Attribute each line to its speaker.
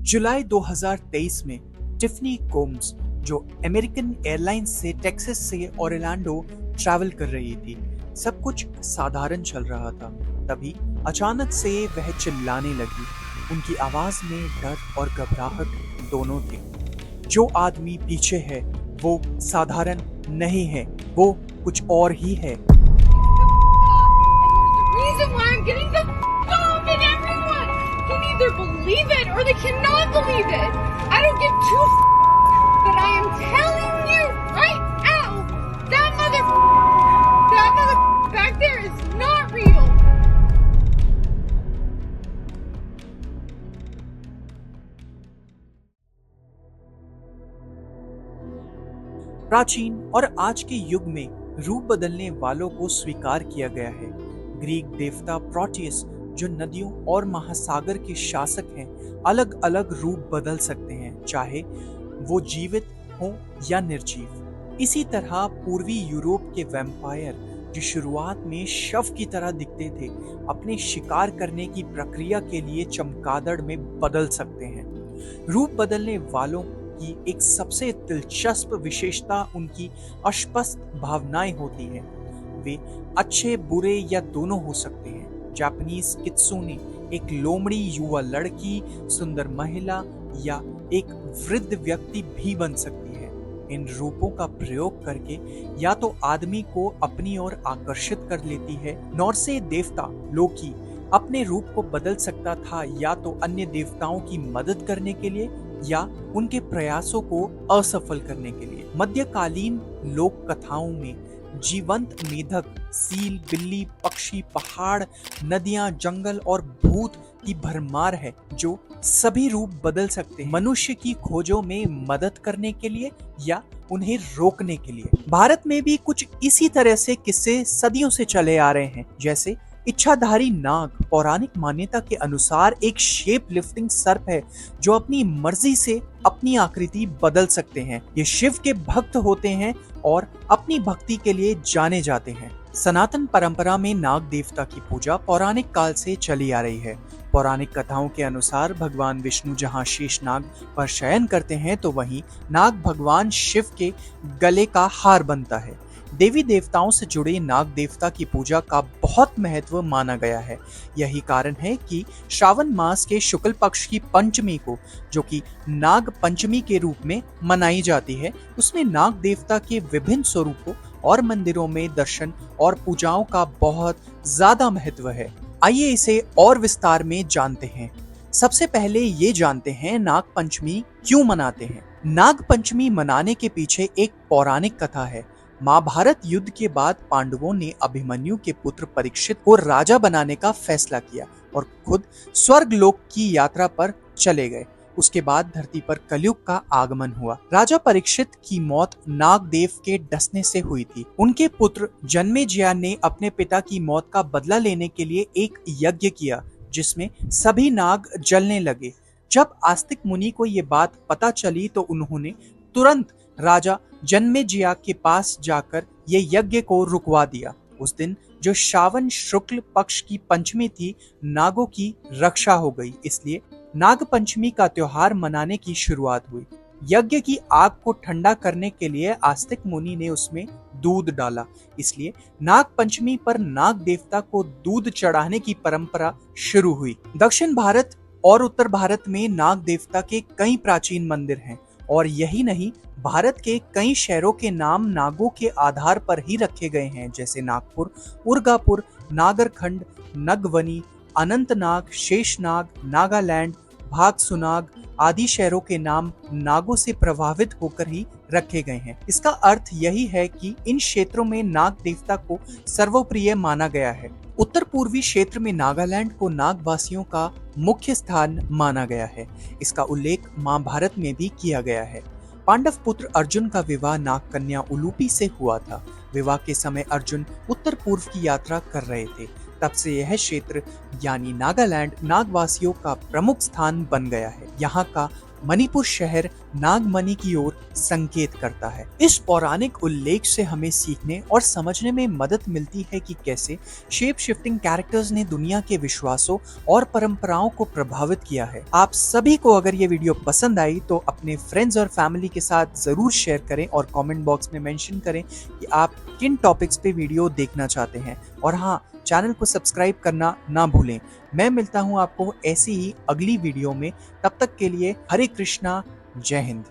Speaker 1: जुलाई 2023 में Tiffany combs, जो American airlines से टेक्सास से ओरलैंडो ट्रैवल कर रही थी, सब कुछ साधारण चल रहा था। तभी अचानक से वह चिल्लाने लगी। उनकी आवाज में डर और घबराहट दोनों थे। जो आदमी पीछे है वो साधारण नहीं है, वो कुछ और ही है।
Speaker 2: Reason why I'm getting the off and everyone can either believe it or they cannot believe it. I don't give two but I am telling you right now that mother back there is not real.
Speaker 1: प्राचीन और आज के युग में रूप बदलने वालों को स्वीकार किया गया है। ग्रीक देवता प्रोटियस, जो नदियों और महासागर के शासक हैं, अलग अलग रूप बदल सकते हैं, चाहे वो जीवित हो या निर्जीव। इसी तरह पूर्वी यूरोप के वैम्पायर, जो शुरुआत में शव की तरह दिखते थे, अपने शिकार करने की प्रक्रिया के लिए चमगादड़ में बदल सकते हैं। रूप बदलने वालों की एक सबसे दिलचस्प विशेषता उनकी अस्पष्ट भावनाएं होती हैं। वे अच्छे, बुरे या दोनों हो सकते हैं। जापानीज कित्सुने एक लोमड़ी युवा लड़की, सुंदर महिला या एक वृद्ध व्यक्ति भी बन सकती है। इन रूपों का प्रयोग करके या तो आदमी को अपनी ओर आकर्षित कर लेती है। नॉर्से देवता लोकी अपने रूप को बदल सकता था, या तो अन्य देवताओं की मदद करने के लिए या उनके प्रयासों को असफल करने के लिए। मध्यकालीन लोक कथाओं में जीवंत मेढक, सील, बिल्ली, पक्षी, पहाड़, नदियां, जंगल और भूत की भरमार है, जो सभी रूप बदल सकते हैं, मनुष्य की खोजों में मदद करने के लिए या उन्हें रोकने के लिए। भारत में भी कुछ इसी तरह से किस्से सदियों से चले आ रहे हैं, जैसे इच्छाधारी नाग। पौराणिक मान्यता के अनुसार एक शेप लिफ्टिंग सर्प है जो अपनी मर्जी से अपनी आकृति बदल सकते हैं। ये शिव के भक्त होते हैं और अपनी भक्ति के लिए जाने जाते हैं। सनातन परंपरा में नाग देवता की पूजा पौराणिक काल से चली आ रही है। पौराणिक कथाओं के अनुसार भगवान विष्णु जहां शेषनाग पर शयन करते हैं, तो वहीं नाग भगवान शिव के गले का हार बनता है। देवी देवताओं से जुड़े नाग देवता की पूजा का बहुत महत्व माना गया है। यही कारण है कि श्रावण मास के शुक्ल पक्ष की पंचमी को, जो कि नाग पंचमी के रूप में मनाई जाती है, उसमें नाग देवता के विभिन्न स्वरूपों और मंदिरों में दर्शन और पूजाओं का बहुत ज्यादा महत्व है। आइए इसे और विस्तार में जानते हैं। सबसे पहले ये जानते हैं नाग पंचमी क्यों मनाते हैं। नाग पंचमी मनाने के पीछे एक पौराणिक कथा है। महाभारत युद्ध के बाद पांडवों ने अभिमन्यु के पुत्र परीक्षित को राजा बनाने का फैसला किया और खुद स्वर्ग लोक की यात्रा पर चले गए। उसके बाद धरती पर कलयुग का आगमन हुआ। राजा परीक्षित की मौत नागदेव के डसने से हुई थी। उनके पुत्र जन्मेजय ने अपने पिता की मौत का बदला लेने के लिए एक यज्ञ किया, जिसमें सभी नाग जलने लगे। जब आस्तिक मुनि को ये बात पता चली तो उन्होंने तुरंत राजा जन्मेजय के पास जाकर ये यज्ञ को रुकवा दिया। उस दिन, जो श्रावण शुक्ल पक्ष की पंचमी थी, नागों की रक्षा हो गई। इसलिए नाग पंचमी का त्योहार मनाने की शुरुआत हुई। यज्ञ की आग को ठंडा करने के लिए आस्तिक मुनि ने उसमें दूध डाला, इसलिए नाग पंचमी पर नाग देवता को दूध चढ़ाने की परंपरा शुरू हुई। दक्षिण भारत और उत्तर भारत में नाग देवता के कई प्राचीन मंदिर हैं, और यही नहीं, भारत के कई शहरों के नाम नागों के आधार पर ही रखे गए हैं, जैसे नागपुर, उर्गापुर, नागरखंड, नगवनी, अनंतनाग, शेषनाग, नागालैंड, भागसुनाग आदि शहरों के नाम नागों से प्रभावित होकर ही रखे गए हैं। इसका अर्थ यही है कि इन क्षेत्रों में नाग देवता को सर्वप्रिय माना गया है। उत्तर पूर्वी क्षेत्र में नागालैंड को नागवासियों का मुख्य स्थान माना गया है। इसका उल्लेख महाभारत में भी किया गया है। पांडव पुत्र अर्जुन का विवाह नाग कन्या उलूपी से हुआ था। विवाह के समय अर्जुन उत्तर पूर्व की यात्रा कर रहे थे। तब से यह क्षेत्र यानी नागालैंड नागवासियों का प्रमुख स्थान बन गया है। यहाँ का मणिपुर शहर नागमणि की ओर संकेत करता है। इस पौराणिक उल्लेख से हमें सीखने और समझने में मदद मिलती है कि कैसे शेप शिफ्टिंग कैरेक्टर्स ने दुनिया के विश्वासों और परंपराओं को प्रभावित किया है। आप सभी को अगर ये वीडियो पसंद आई तो अपने फ्रेंड्स और फैमिली के साथ जरूर शेयर करें और कमेंट बॉक्स में मेंशन करें कि आप किन टॉपिक्स पे वीडियो देखना चाहते हैं। और हाँ, चैनल को सब्सक्राइब करना ना भूलें। मैं मिलता हूं आपको ऐसी ही अगली वीडियो में। तब तक के लिए हरे कृष्णा, जय हिंद।